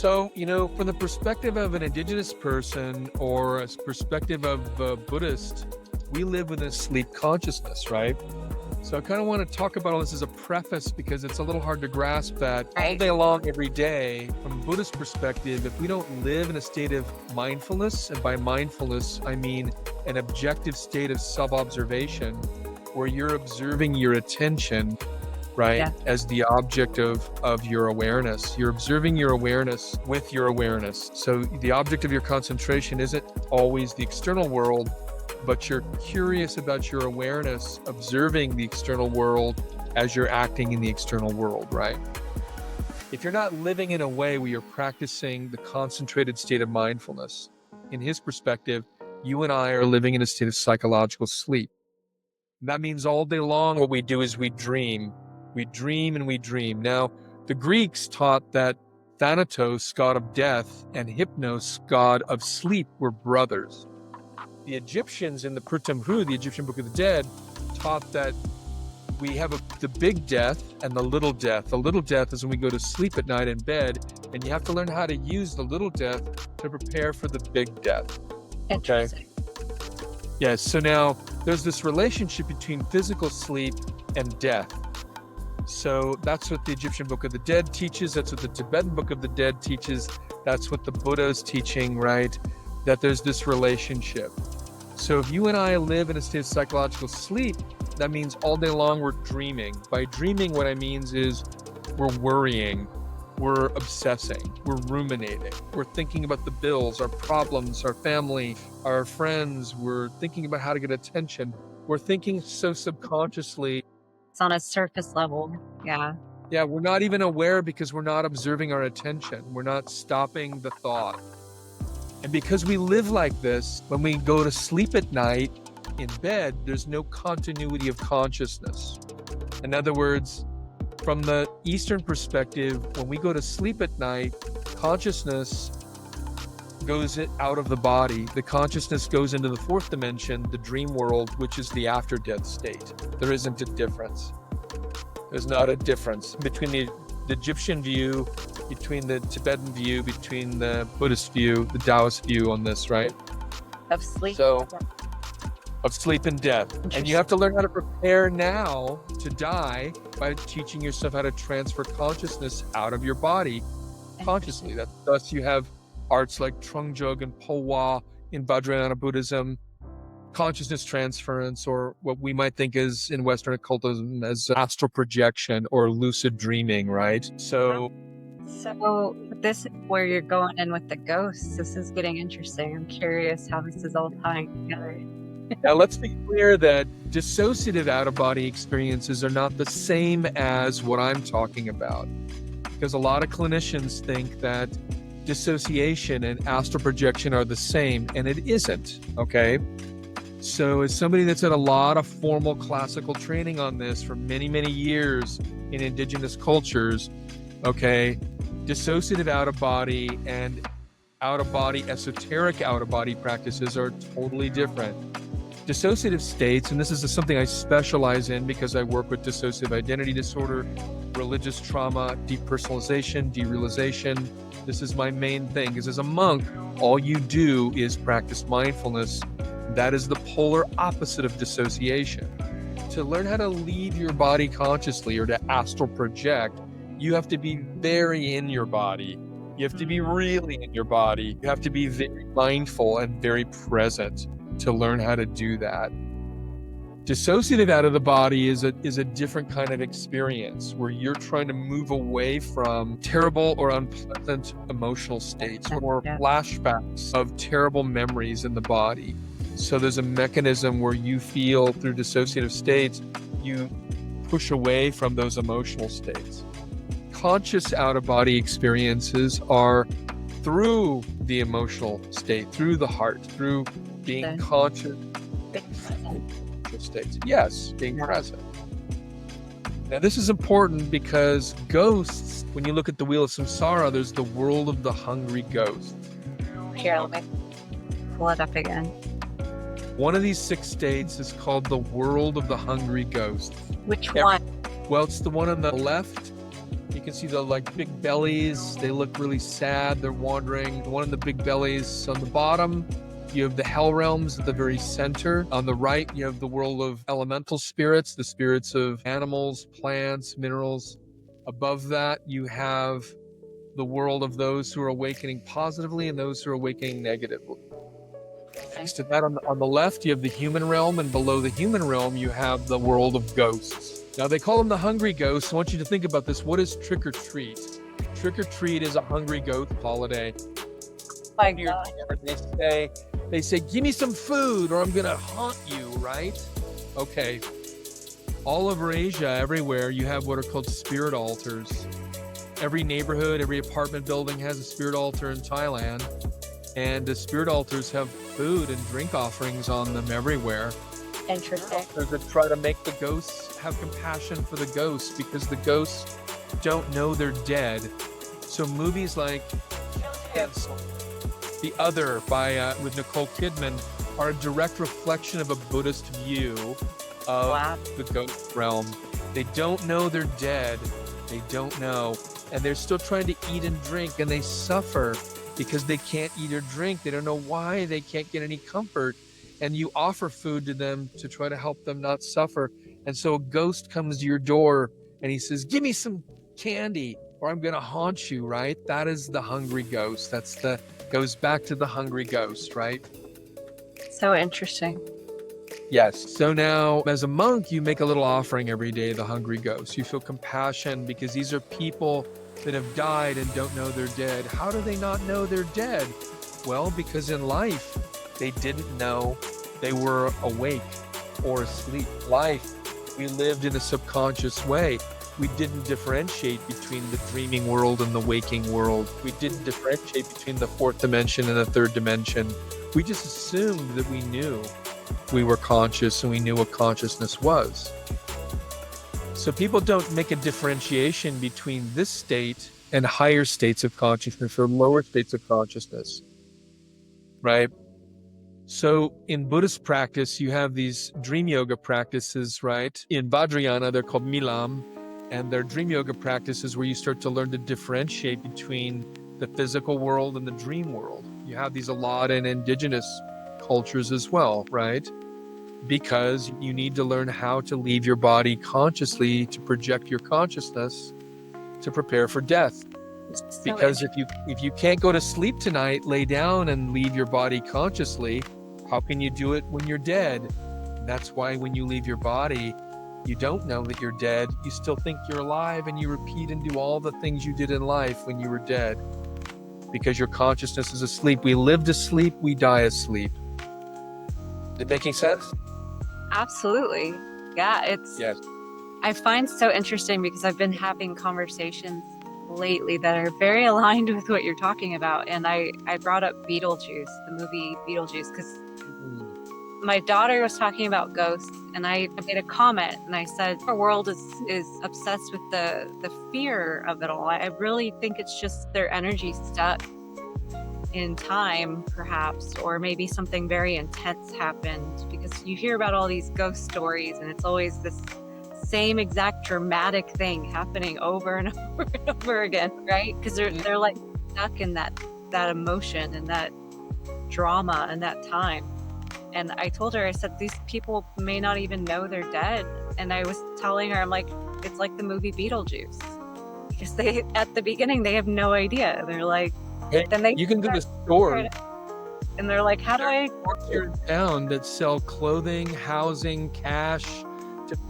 so, from the perspective of an indigenous person or a perspective of a Buddhist, we live within a sleep consciousness, right? So I kind of want to talk about all this as a preface because it's a little hard to grasp that all day long, every day, from a Buddhist perspective, if we don't live in a state of mindfulness, and by mindfulness, I mean an objective state of self-observation where you're observing your attention, right, as the object of your awareness. You're observing your awareness with your awareness. So the object of your concentration isn't always the external world, but you're curious about your awareness, observing the external world as you're acting in the external world, right? If you're not living in a way where you're practicing the concentrated state of mindfulness, in his perspective, you and I are living in a state of psychological sleep. That means all day long what we do is we dream. We dream and we dream. Now, the Greeks taught that Thanatos, god of death, and Hypnos, god of sleep, were brothers. The Egyptians in the Prutamhu, the Egyptian Book of the Dead, taught that we have the big death and the little death. The little death is when we go to sleep at night in bed, and you have to learn how to use the little death to prepare for the big death. Okay? Yes, so now there's this relationship between physical sleep and death. So that's what the Egyptian Book of the Dead teaches. That's what the Tibetan Book of the Dead teaches. That's what the Buddha is teaching, right? That there's this relationship. So if you and I live in a state of psychological sleep, that means all day long we're dreaming. By dreaming, what I mean is we're worrying, we're obsessing, we're ruminating, we're thinking about the bills, our problems, our family, our friends, we're thinking about how to get attention. We're thinking so subconsciously. It's on a surface level. Yeah. Yeah, we're not even aware because we're not observing our attention. We're not stopping the thought. And because we live like this, when we go to sleep at night in bed, there's no continuity of consciousness. In other words, from the Eastern perspective, when we go to sleep at night, consciousness goes out of the body. The consciousness goes into the fourth dimension, the dream world, which is the after-death state. There isn't a difference. There's not a difference between the Egyptian view, between the Tibetan view, between the Buddhist view, the Taoist view on this, right? Of sleep. So, of sleep and death. And you have to learn how to prepare now to die by teaching yourself how to transfer consciousness out of your body consciously. Thus you have arts like Trungjug and Powa in Vajrayana Buddhism, consciousness transference, or what we might think is in Western occultism as astral projection or lucid dreaming, right? So this where you're going in with the ghosts, this is getting interesting. I'm curious how this is all tying together. Now let's be clear that dissociative out-of-body experiences are not the same as what I'm talking about, because a lot of clinicians think that dissociation and astral projection are the same, and it isn't, okay? So as somebody that's had a lot of formal classical training on this for many, many years in indigenous cultures, okay, dissociative out-of-body and out-of-body, esoteric out-of-body practices are totally different. Dissociative states, and this is something I specialize in because I work with dissociative identity disorder, religious trauma, depersonalization, derealization. This is my main thing, because as a monk, all you do is practice mindfulness. That is the polar opposite of dissociation. To learn how to leave your body consciously or to astral project, you have to be very in your body. You have to be really in your body. You have to be very mindful and very present to learn how to do that. Dissociative out of the body is a different kind of experience where you're trying to move away from terrible or unpleasant emotional states or flashbacks of terrible memories in the body. So there's a mechanism where you feel through dissociative states, you push away from those emotional states. Conscious out-of-body experiences are through the emotional state, through the heart, through being conscious. States. Yes, being present. Now, this is important because ghosts, when you look at the Wheel of Samsara, there's the world of the hungry ghosts. Here, let me pull it up again. One of these 6 states is called the world of the hungry ghosts. Which one? Well, it's the one on the left. You can see the big bellies. They look really sad. They're wandering. The one in the big bellies on the bottom. You have the hell realms at the very center. On the right, you have the world of elemental spirits, the spirits of animals, plants, minerals. Above that, you have the world of those who are awakening positively and those who are awakening negatively. Next to that, on the left, you have the human realm, and below the human realm, you have the world of ghosts. Now, they call them the hungry ghosts. I want you to think about this. What is trick or treat? Trick or treat is a hungry ghost holiday. My God. They say, give me some food or I'm going to haunt you, right? Okay. All over Asia, everywhere, you have what are called spirit altars. Every neighborhood, every apartment building has a spirit altar in Thailand. And the spirit altars have food and drink offerings on them everywhere. Interesting. To try to make the ghosts have compassion for the ghosts, because the ghosts don't know they're dead. So movies like The Other with Nicole Kidman are a direct reflection of a Buddhist view of the ghost realm. They don't know they're dead. They don't know. And they're still trying to eat and drink, and they suffer because they can't eat or drink. They don't know why. They can't get any comfort. And you offer food to them to try to help them not suffer. And so a ghost comes to your door and he says, give me some candy or I'm going to haunt you, right? That is the hungry ghost. Goes back to the hungry ghost, right? So interesting. Yes. So now, as a monk, you make a little offering every day, the hungry ghost. You feel compassion because these are people that have died and don't know they're dead. How do they not know they're dead? Well, because in life, they didn't know they were awake or asleep. Life, we lived in a subconscious way. We didn't differentiate between the dreaming world and the waking world. We didn't differentiate between the 4th dimension and the 3rd dimension. We just assumed that we knew we were conscious and we knew what consciousness was. So people don't make a differentiation between this state and higher states of consciousness or lower states of consciousness, right? So in Buddhist practice, you have these dream yoga practices, right? In Vajrayana, they're called Milam, and they're dream yoga practices where you start to learn to differentiate between the physical world and the dream world. You have these a lot in indigenous cultures as well, right? Because you need to learn how to leave your body consciously to project your consciousness to prepare for death. Because if you can't go to sleep tonight, lay down and leave your body consciously, how can you do it when you're dead? That's why when you leave your body, you don't know that you're dead. You still think you're alive, and you repeat and do all the things you did in life when you were dead. Because your consciousness is asleep. We live to sleep, we die asleep. Is it making sense? Absolutely. Yeah, Yes. I find so interesting because I've been having conversations lately that are very aligned with what you're talking about. And I brought up Beetlejuice, the movie Beetlejuice, because my daughter was talking about ghosts, and I made a comment and I said, our world is obsessed with the fear of it all. I really think it's just their energy stuck in time, perhaps, or maybe something very intense happened, because you hear about all these ghost stories and it's always this same exact dramatic thing happening over and over and over again, right? Because they're like stuck in that emotion and that drama and that time. And I told her, I said, these people may not even know they're dead. And I was telling her, I'm like, it's like the movie Beetlejuice. Because they, at the beginning, they have no idea. They're like, hey, then they you can do the store. And they're like, how do I? Here in town that sell clothing, housing, cash.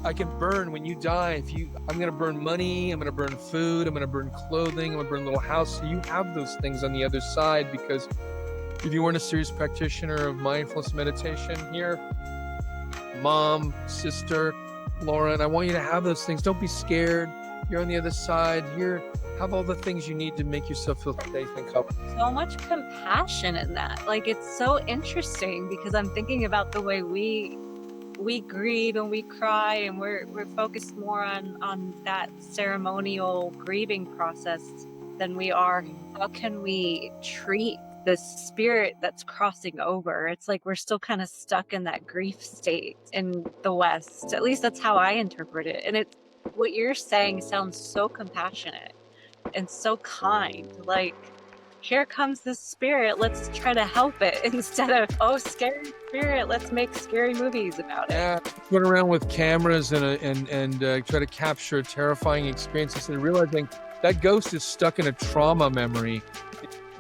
I can burn when you die. I'm going to burn money. I'm going to burn food. I'm going to burn clothing. I'm going to burn a little house. So you have those things on the other side, because if you weren't a serious practitioner of mindfulness meditation here, mom, sister, Lauren, I want you to have those things. Don't be scared. You're on the other side. Have all the things you need to make yourself feel safe and comfortable. So much compassion in that. Like, it's so interesting because I'm thinking about the way we grieve and we cry, and we're focused more on that ceremonial grieving process than we are. How can we treat the spirit that's crossing over? It's like we're still kind of stuck in that grief state in the West. At least that's how I interpret it. And what you're saying sounds so compassionate and so kind. Like, here comes this spirit, let's try to help it, instead of, oh, scary spirit, let's make scary movies about it. Yeah, run around with cameras and try to capture a terrifying experience instead of realizing that ghost is stuck in a trauma memory,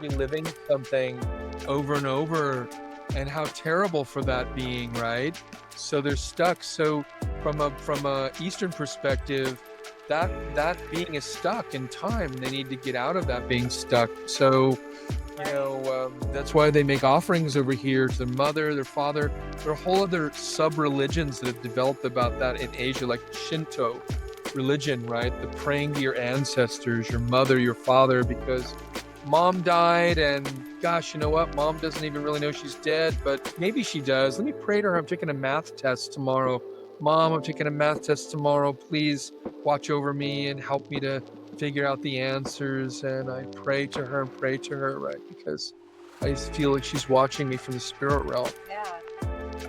reliving something over and over, and how terrible for that being, right? So they're stuck. So from a Eastern perspective, that being is stuck in time. They need to get out of that being stuck. So, that's why they make offerings over here to their mother, their father. There are whole other sub-religions that have developed about that in Asia, like Shinto religion, right? The praying to your ancestors, your mother, your father, because mom died, and gosh, you know what? Mom doesn't even really know she's dead, but maybe she does. Let me pray to her. I'm taking a math test tomorrow. Mom, I'm taking a math test tomorrow. Please watch over me and help me to figure out the answers. And I pray to her, right? Because I feel like she's watching me from the spirit realm. Yeah.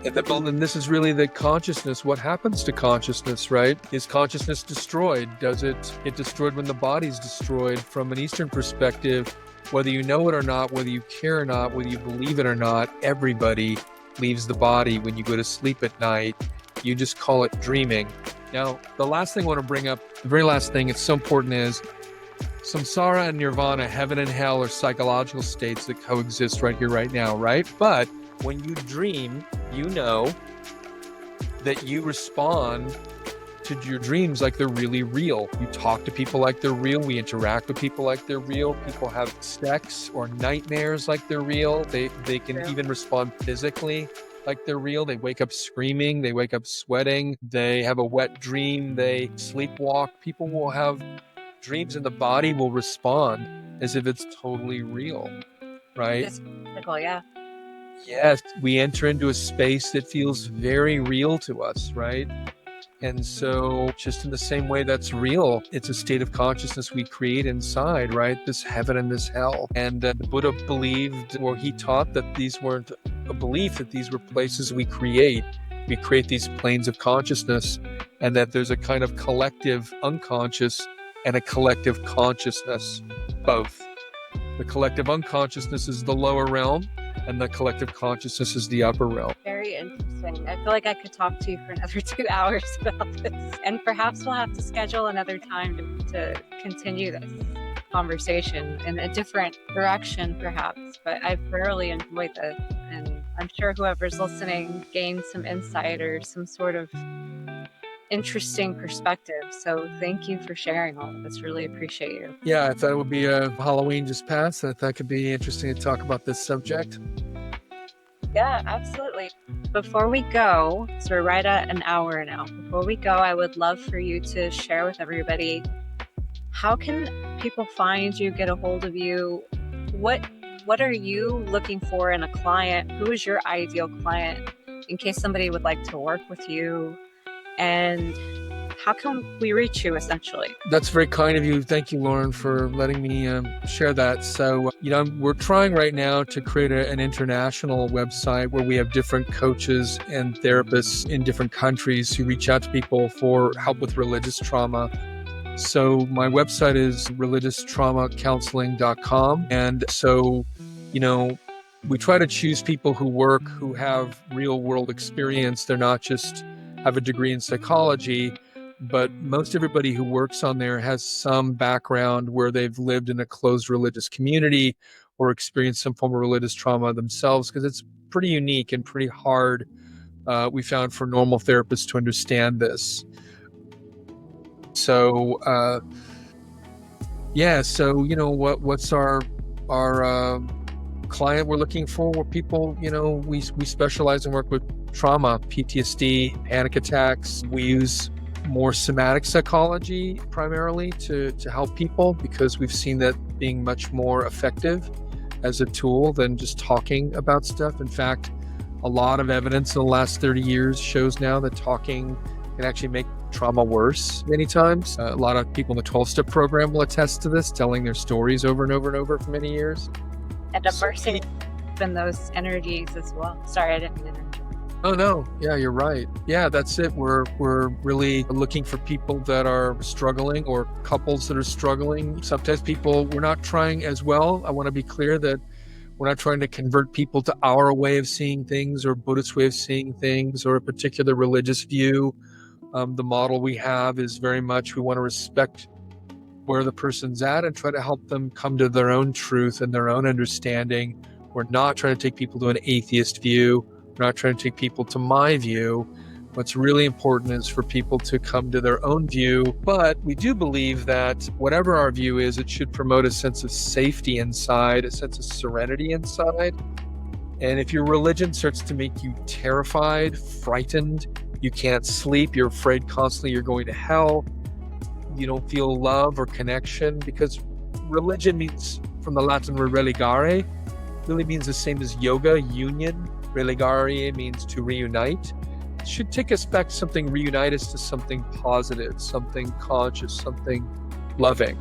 And this is really the consciousness. What happens to consciousness, right? Is consciousness destroyed? Does it get destroyed when the body's destroyed? From an Eastern perspective, whether you know it or not, whether you care or not, whether you believe it or not, everybody leaves the body when you go to sleep at night. You just call it dreaming. Now, the last thing I want to bring up, the very last thing, it's so important, is samsara and nirvana, heaven and hell, are psychological states that coexist right here, right now, right? But when you dream, you know that you respond to your dreams like they're really real. You talk to people like they're real. We interact with people like they're real. People have sex or nightmares like they're real. They can even respond physically like they're real. They wake up screaming. They wake up sweating. They have a wet dream. They sleepwalk. People will have dreams and the body will respond as if it's totally real, right? It's physical, yeah. Yes, we enter into a space that feels very real to us, right? And so just in the same way that's real, it's a state of consciousness we create inside, right? This heaven and this hell. And the Buddha believed, or he taught, that these weren't a belief, that these were places we create. We create these planes of consciousness, and that there's a kind of collective unconscious and a collective consciousness, both. The collective unconsciousness is the lower realm, and the collective consciousness is the upper realm. Very interesting. I feel like I could talk to you for another 2 hours about this. And perhaps we'll have to schedule another time to continue this conversation in a different direction, perhaps. But I've thoroughly enjoyed this. And I'm sure whoever's listening gained some insight or some sort of interesting perspective. So thank you for sharing all of this. Really appreciate you. Yeah, I thought it would be Halloween just passed. I thought it could be interesting to talk about this subject. Yeah, absolutely. Before we go, so we're right at an hour now. Before we go, I would love for you to share with everybody, how can people find you, get a hold of you? What are you looking for in a client? Who is your ideal client in case somebody would like to work with you? And how can we reach you essentially? That's very kind of you. Thank you, Lauren, for letting me share that. So, we're trying right now to create an international website where we have different coaches and therapists in different countries who reach out to people for help with religious trauma. So my website is religiostraumacounseling.com. And so, we try to choose people who have real world experience. They're not just have a degree in psychology, but most everybody who works on there has some background where they've lived in a closed religious community or experienced some form of religious trauma themselves, because it's pretty unique and pretty hard, we found, for normal therapists to understand this. So, what's our client we're looking for? People, we specialize and work with trauma, PTSD, panic attacks. We use more somatic psychology primarily to help people, because we've seen that being much more effective as a tool than just talking about stuff. In fact, a lot of evidence in the last 30 years shows now that talking can actually make trauma worse many times. A lot of people in the 12-step program will attest to this, telling their stories over and over and over for many years. And immersing in those energies as well. Sorry, I didn't mean to interrupt. Oh no, yeah, you're right. Yeah, that's it. We're really looking for people that are struggling, or couples that are struggling. Sometimes we're not trying as well. I want to be clear that we're not trying to convert people to our way of seeing things or Buddhist way of seeing things or a particular religious view. The model we have is very much, we want to respect where the person's at and try to help them come to their own truth and their own understanding. We're not trying to take people to an atheist view. We're not trying to take people to my view. What's really important is for people to come to their own view. But we do believe that whatever our view is, it should promote a sense of safety inside, a sense of serenity inside. And if your religion starts to make you terrified, frightened, you can't sleep, you're afraid constantly you're going to hell, you don't feel love or connection, because religion means, from the Latin word religare, really means the same as yoga, union. Religare means to reunite. It should take us back to something, reunite us to something positive, something conscious, something loving.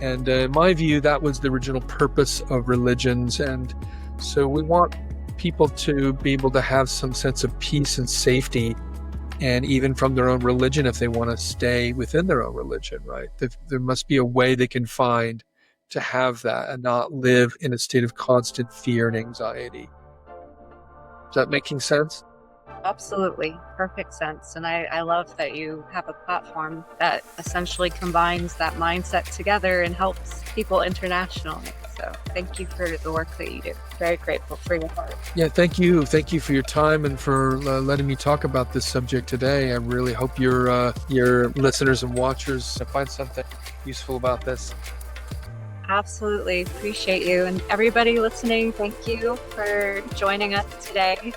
And in my view, that was the original purpose of religions. And so we want people to be able to have some sense of peace and safety, and even from their own religion, if they want to stay within their own religion, right? There must be a way they can find to have that and not live in a state of constant fear and anxiety. Is that making sense? Absolutely. Perfect sense. And I love that you have a platform that essentially combines that mindset together and helps people internationally. So thank you for the work that you do. Very grateful for your heart. Yeah, thank you. Thank you for your time and for letting me talk about this subject today. I really hope your listeners and watchers find something useful about this. Absolutely. Appreciate you. And everybody listening, thank you for joining us today.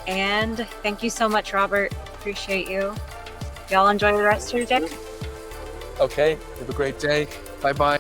And thank you so much, Robert. Appreciate you. Y'all enjoy the rest of your day. Okay. Have a great day. Bye-bye.